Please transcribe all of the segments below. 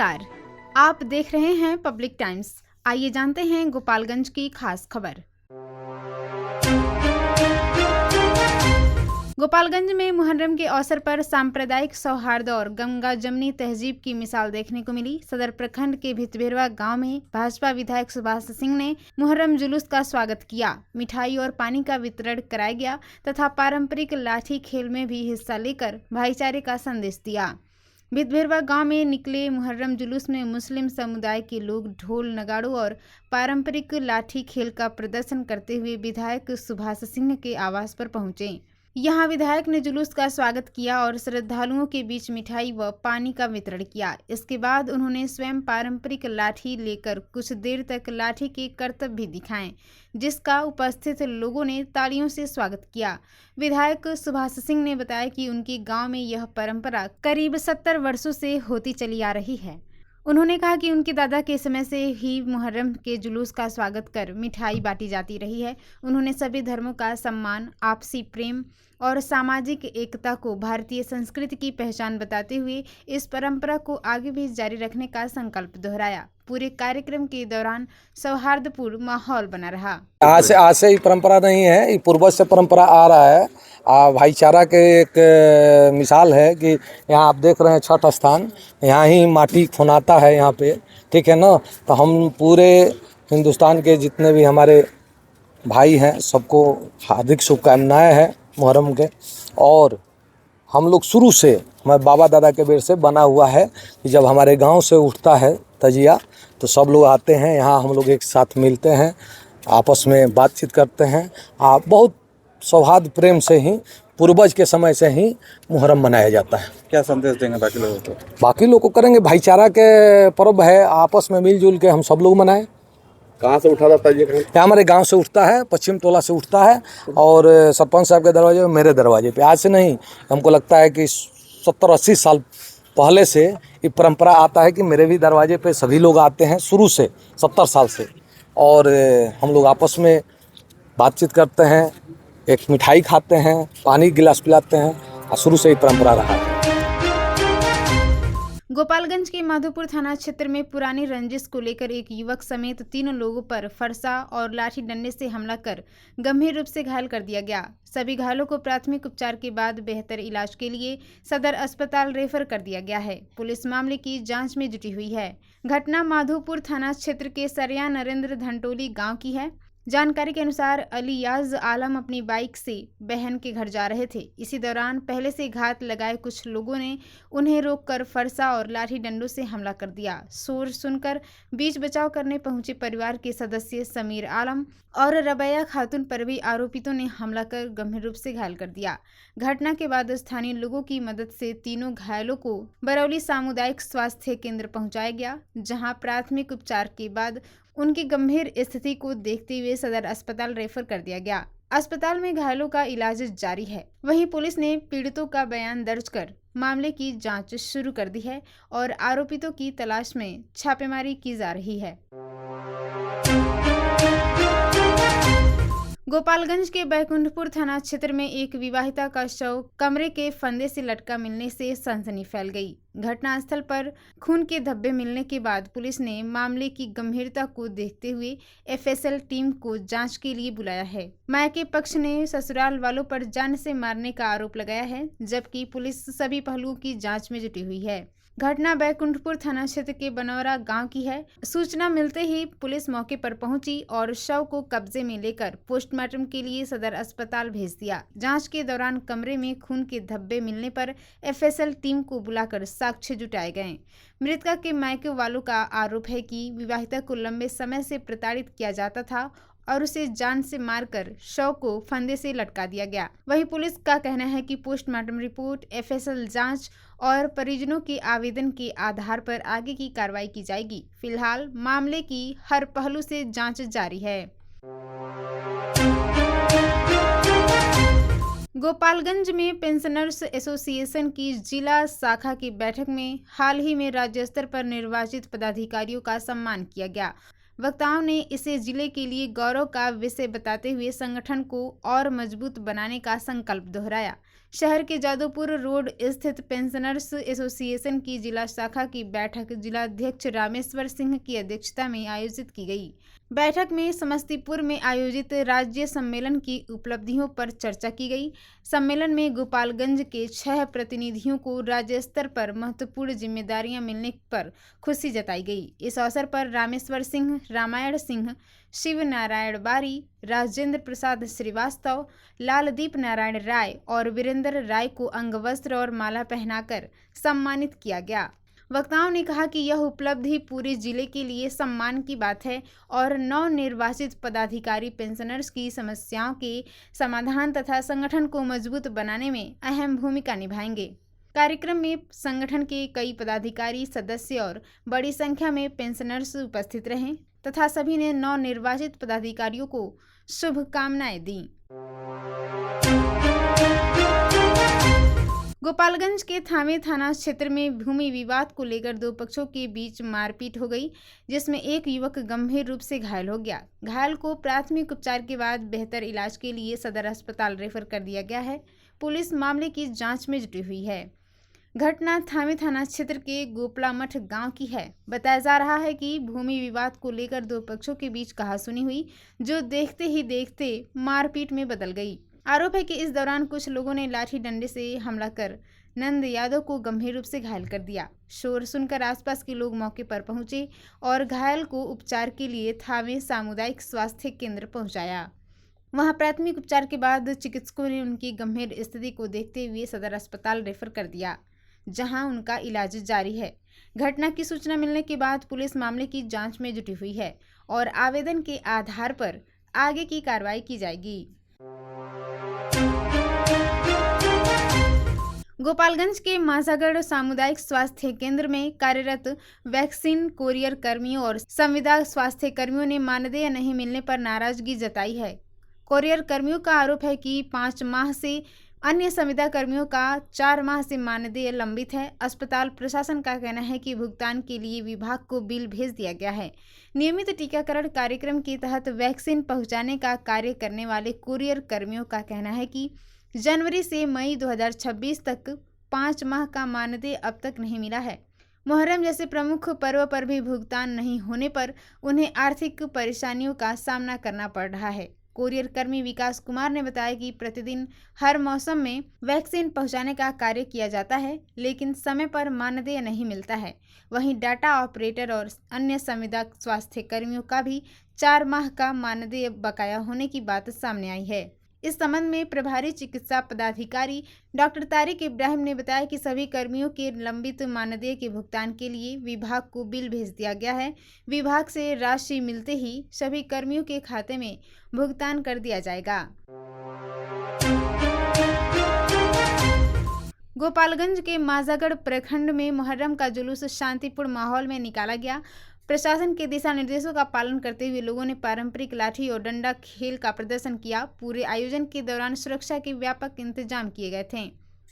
नमस्कार, आप देख रहे हैं पब्लिक टाइम्स। आइए जानते हैं गोपालगंज की खास खबर। गोपालगंज में मुहर्रम के अवसर पर सांप्रदायिक सौहार्द और गंगा जमनी तहजीब की मिसाल देखने को मिली। सदर प्रखंड के भितभेरवा गांव में भाजपा विधायक सुभाष सिंह ने मुहर्रम जुलूस का स्वागत किया। मिठाई और पानी का वितरण कराया गया तथा पारंपरिक लाठी खेल में भी हिस्सा लेकर भाईचारे का संदेश दिया। भितभेरवा गांव में निकले मुहर्रम जुलूस में मुस्लिम समुदाय के लोग ढोल नगाड़ों और पारंपरिक लाठी खेल का प्रदर्शन करते हुए विधायक सुभाष सिंह के आवास पर पहुंचे। यहां विधायक ने जुलूस का स्वागत किया और श्रद्धालुओं के बीच मिठाई व पानी का वितरण किया। इसके बाद उन्होंने स्वयं पारंपरिक लाठी लेकर कुछ देर तक लाठी के करतब भी दिखाए, जिसका उपस्थित लोगों ने तालियों से स्वागत किया। विधायक सुभाष सिंह ने बताया कि उनके गांव में यह परंपरा करीब 70 वर्षों से होती चली आ रही है। उन्होंने कहा कि उनके दादा के समय से ही मुहर्रम के जुलूस का स्वागत कर मिठाई बांटी जाती रही है। उन्होंने सभी धर्मों का सम्मान, आपसी प्रेम और सामाजिक एकता को भारतीय संस्कृति की पहचान बताते हुए इस परंपरा को आगे भी जारी रखने का संकल्प दोहराया। पूरे कार्यक्रम के दौरान सौहार्दपूर्ण माहौल बना रहा। आज से ही परंपरा नहीं है, ये पूर्वज से परंपरा आ रहा है। भाईचारा के एक मिसाल है कि यहाँ आप देख रहे हैं छठ स्थान, यहाँ ही माटी खुनाता है यहाँ पे, ठीक है ना। तो हम पूरे हिंदुस्तान के जितने भी हमारे भाई हैं सबको हार्दिक शुभकामनाएं हैं मुहर्रम के। और हम लोग शुरू से हमारे बाबा दादा के बेर से बना हुआ है कि जब हमारे गांव से उठता है तजिया तो सब लोग आते हैं यहाँ, हम लोग एक साथ मिलते हैं, आपस में बातचीत करते हैं। बहुत सौहार्द प्रेम से ही पूर्वज के समय से ही मुहर्रम मनाया जाता है। क्या संदेश देंगे बाकी लोगों को? बाकी लोग को करेंगे, भाईचारा के पर्व है, आपस में मिलजुल के हम सब लोग मनाएं। कहाँ से उठा जाता है ये? हमारे गांव से उठता है, पश्चिम टोला से उठता है और सरपंच साहब के दरवाजे में, मेरे दरवाजे पे। आज से नहीं, हमको लगता है कि 70-80 साल पहले से ये परंपरा आता है कि मेरे भी दरवाजे पे सभी लोग आते हैं, शुरू से 70 साल से। और हम लोग आपस में बातचीत करते हैं, एक मिठाई खाते हैं, पानी गिलास पिलाते हैं, और शुरू से ही परंपरा रहा है। गोपालगंज के माधोपुर थाना क्षेत्र में पुरानी रंजिश को लेकर एक युवक समेत 3 लोगों पर फरसा और लाठी डंडे से हमला कर गंभीर रूप से घायल कर दिया गया। सभी घायलों को प्राथमिक उपचार के बाद बेहतर इलाज के लिए सदर अस्पताल रेफर कर दिया गया है। पुलिस मामले की जांच में जुटी हुई है। घटना माधोपुर थाना क्षेत्र के सरिया नरेंद्र धंटोली गाँव की है। जानकारी के अनुसार अलियाज आलम अपनी बाइक से बहन के घर जा रहे थे। इसी दौरान पहले से घात लगाए कुछ लोगों ने उन्हें रोककर फरसा और लाठी डंडों से हमला कर दिया। शोर सुनकर बीच बचाव करने पहुंचे परिवार के सदस्य समीर आलम और रबैया खातून पर भी आरोपितों ने हमला कर गंभीर रूप से घायल कर दिया। घटना के बाद स्थानीय लोगों की मदद से तीनों घायलों को बरौली सामुदायिक स्वास्थ्य केंद्र पहुंचाया गया, जहां प्राथमिक उपचार के बाद उनकी गंभीर स्थिति को देखते हुए सदर अस्पताल रेफर कर दिया गया। अस्पताल में घायलों का इलाज जारी है। वहीं पुलिस ने पीड़ितों का बयान दर्ज कर मामले की जांच शुरू कर दी है और आरोपितों की तलाश में छापेमारी की जा रही है। गोपालगंज के बैकुंठपुर थाना क्षेत्र में एक विवाहिता का शव कमरे के फंदे से लटका मिलने से सनसनी फैल गई। घटनास्थल पर खून के धब्बे मिलने के बाद पुलिस ने मामले की गंभीरता को देखते हुए एफएसएल टीम को जांच के लिए बुलाया है। मायके पक्ष ने ससुराल वालों पर जान से मारने का आरोप लगाया है, जबकि पुलिस सभी पहलुओं की जांच में जुटी हुई है। घटना बैकुंठपुर थाना क्षेत्र के बनौरा गांव की है। सूचना मिलते ही पुलिस मौके पर पहुंची और शव को कब्जे में लेकर पोस्टमार्टम के लिए सदर अस्पताल भेज दिया। जांच के दौरान कमरे में खून के धब्बे मिलने पर एफएसएल टीम को बुलाकर साक्ष्य जुटाए गए। मृतका के मायके वालों का आरोप है कि विवाहिता को लंबे समय से प्रताड़ित किया जाता था और उसे जान से मारकर शव को फंदे से लटका दिया गया। वहीं पुलिस का कहना है कि पोस्टमार्टम रिपोर्ट, एफएसएल जांच और परिजनों के आवेदन के आधार पर आगे की कार्रवाई की जाएगी। फिलहाल मामले की हर पहलू से जांच जारी है। गोपालगंज में पेंशनर्स एसोसिएशन की जिला शाखा की बैठक में हाल ही में राज्य स्तर पर निर्वाचित पदाधिकारियों का सम्मान किया गया। वक्ताओं ने इसे जिले के लिए गौरव का विषय बताते हुए संगठन को और मजबूत बनाने का संकल्प दोहराया। शहर के जादवपुर रोड स्थित पेंशनर्स एसोसिएशन की जिला शाखा की बैठक जिलाध्यक्ष रामेश्वर सिंह की अध्यक्षता में आयोजित की गई। बैठक में समस्तीपुर में आयोजित राज्य सम्मेलन की उपलब्धियों पर चर्चा की गई। सम्मेलन में गोपालगंज के 6 प्रतिनिधियों को राज्य स्तर पर महत्वपूर्ण जिम्मेदारियां मिलने पर खुशी जताई गई। इस अवसर पर रामेश्वर सिंह, रामायण सिंह, शिव नारायण बारी, राजेंद्र प्रसाद श्रीवास्तव, लालदीप नारायण राय और वीरेंद्र राय को अंगवस्त्र और माला पहनाकर सम्मानित किया गया। वक्ताओं ने कहा कि यह उपलब्धि पूरे जिले के लिए सम्मान की बात है और नवनिर्वाचित पदाधिकारी पेंशनर्स की समस्याओं के समाधान तथा संगठन को मजबूत बनाने में अहम भूमिका निभाएंगे। कार्यक्रम में संगठन के कई पदाधिकारी, सदस्य और बड़ी संख्या में पेंशनर्स उपस्थित रहे तथा सभी ने नवनिर्वाचित पदाधिकारियों को शुभकामनाएं दी। गोपालगंज के थामे थाना क्षेत्र में भूमि विवाद को लेकर 2 पक्षों के बीच मारपीट हो गई, जिसमें एक युवक गंभीर रूप से घायल हो गया। घायल को प्राथमिक उपचार के बाद बेहतर इलाज के लिए सदर अस्पताल रेफर कर दिया गया है। पुलिस मामले की जांच में जुटी हुई है। घटना थामे थाना क्षेत्र के गोपला मठ गांव की है। बताया जा रहा है कि भूमि विवाद को लेकर 2 पक्षों के बीच कहासुनी हुई, जो देखते ही देखते मारपीट में बदल गई। आरोप है कि इस दौरान कुछ लोगों ने लाठी डंडे से हमला कर नंद यादव को गंभीर रूप से घायल कर दिया। शोर सुनकर आसपास के लोग मौके पर पहुंचे और घायल को उपचार के लिए थावे सामुदायिक स्वास्थ्य केंद्र पहुंचाया। वहां प्राथमिक उपचार के बाद चिकित्सकों ने उनकी गंभीर स्थिति को देखते हुए सदर अस्पताल रेफर कर दिया, जहां उनका इलाज जारी है। घटना की सूचना मिलने के बाद पुलिस मामले की जांच में जुटी हुई है और आवेदन के आधार पर आगे की कार्रवाई की जाएगी। गोपालगंज के माझागढ़ सामुदायिक स्वास्थ्य केंद्र में कार्यरत वैक्सीन कोरियर कर्मियों और संविदा स्वास्थ्य कर्मियों ने मानदेय नहीं मिलने पर नाराजगी जताई है। कोरियर कर्मियों का आरोप है कि 5 माह से, अन्य संविदा कर्मियों का 4 माह से मानदेय लंबित है। अस्पताल प्रशासन का कहना है कि भुगतान के लिए विभाग को बिल भेज दिया गया है। नियमित टीकाकरण कार्यक्रम के तहत वैक्सीन पहुंचाने का कार्य करने वाले कोरियर कर्मियों का कहना है कि जनवरी से मई 2026 तक 5 माह का मानदेय अब तक नहीं मिला है। मुहर्रम जैसे प्रमुख पर्व पर भी भुगतान नहीं होने पर उन्हें आर्थिक परेशानियों का सामना करना पड़ रहा है। कोरियर कर्मी विकास कुमार ने बताया कि प्रतिदिन हर मौसम में वैक्सीन पहुंचाने का कार्य किया जाता है, लेकिन समय पर मानदेय नहीं मिलता है। वहीं डाटा ऑपरेटर और अन्य संविदा स्वास्थ्य कर्मियों का भी 4 माह का मानदेय बकाया होने की बात सामने आई है। इस संबंध में प्रभारी चिकित्सा पदाधिकारी डॉक्टर तारिक इब्राहिम ने बताया कि सभी कर्मियों के लंबित मानदेय के भुगतान के लिए विभाग को बिल भेज दिया गया है। विभाग से राशि मिलते ही सभी कर्मियों के खाते में भुगतान कर दिया जाएगा। गोपालगंज के माझागढ़ प्रखंड में मुहर्रम का जुलूस शांतिपूर्ण माहौल में निकाला गया। प्रशासन के दिशा निर्देशों का पालन करते हुए लोगों ने पारंपरिक लाठी और डंडा खेल का प्रदर्शन किया। पूरे आयोजन के दौरान सुरक्षा के व्यापक इंतजाम किए गए थे।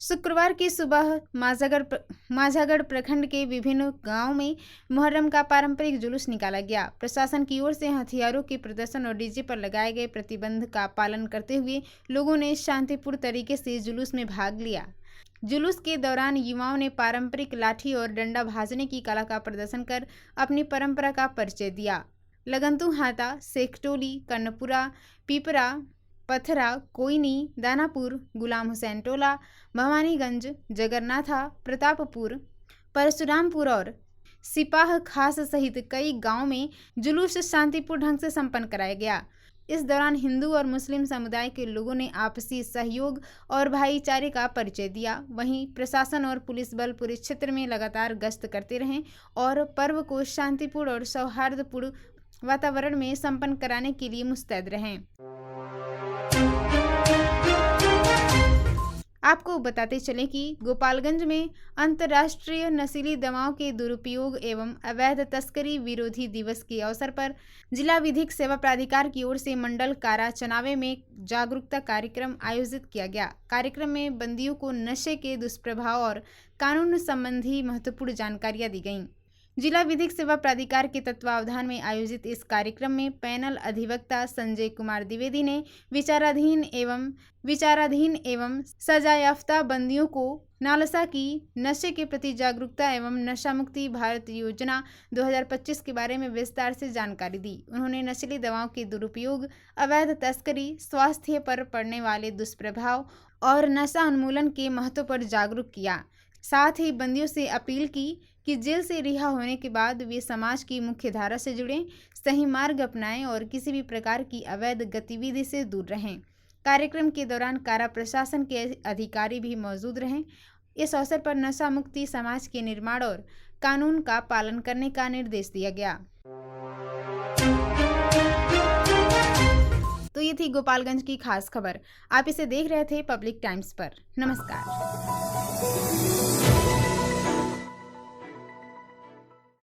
शुक्रवार की सुबह माझागढ़ प्रखंड के विभिन्न गांवों में मुहर्रम का पारंपरिक जुलूस निकाला गया। प्रशासन की ओर से हथियारों के प्रदर्शन और डीजे पर लगाए गए प्रतिबंध का पालन करते हुए लोगों ने शांतिपूर्ण तरीके से जुलूस में भाग लिया। जुलूस के दौरान युवाओं ने पारंपरिक लाठी और डंडा भाजने की कला का प्रदर्शन कर अपनी परंपरा का परिचय दिया। लगंतु हाता, सेखटोली, कर्णपुरा, पीपरा, पथरा, कोयनी, दानापुर, गुलाम हुसैन टोला, भवानीगंज, जगन्नाथा, प्रतापपुर, परशुरामपुर और सिपाह खास सहित कई गांवों में जुलूस शांतिपूर्ण ढंग से संपन्न कराया गया। इस दौरान हिंदू और मुस्लिम समुदाय के लोगों ने आपसी सहयोग और भाईचारे का परिचय दिया। वहीं प्रशासन और पुलिस बल पूरे क्षेत्र में लगातार गश्त करते रहे और पर्व को शांतिपूर्ण और सौहार्दपूर्ण वातावरण में संपन्न कराने के लिए मुस्तैद रहें। आपको बताते चलें कि गोपालगंज में अंतर्राष्ट्रीय नशीली दवाओं के दुरुपयोग एवं अवैध तस्करी विरोधी दिवस के अवसर पर जिला विधिक सेवा प्राधिकार की ओर से मंडल कारा चनावे में जागरूकता कार्यक्रम आयोजित किया गया। कार्यक्रम में बंदियों को नशे के दुष्प्रभाव और कानून संबंधी महत्वपूर्ण जानकारियां दी गईं। जिला विधिक सेवा प्राधिकार के तत्वावधान में आयोजित इस कार्यक्रम में पैनल अधिवक्ता संजय कुमार द्विवेदी ने विचाराधीन एवं सजायाफ्ता बंदियों को नालसा की नशे के प्रति जागरूकता एवं नशा मुक्ति भारत योजना 2025 के बारे में विस्तार से जानकारी दी। उन्होंने नशीली दवाओं के दुरुपयोग, अवैध तस्करी, स्वास्थ्य पर पड़ने वाले दुष्प्रभाव और नशा उन्मूलन के महत्व पर जागरूक किया। साथ ही बंदियों से अपील की कि जेल से रिहा होने के बाद वे समाज की मुख्य धारा से जुड़ें, सही मार्ग अपनाएं और किसी भी प्रकार की अवैध गतिविधि से दूर रहें। कार्यक्रम के दौरान कारा प्रशासन के अधिकारी भी मौजूद रहें। इस अवसर पर नशा मुक्ति समाज के निर्माण और कानून का पालन करने का निर्देश दिया गया। तो ये थी गोपालगंज की खास खबर। आप इसे देख रहे थे पब्लिक टाइम्स पर। नमस्कार।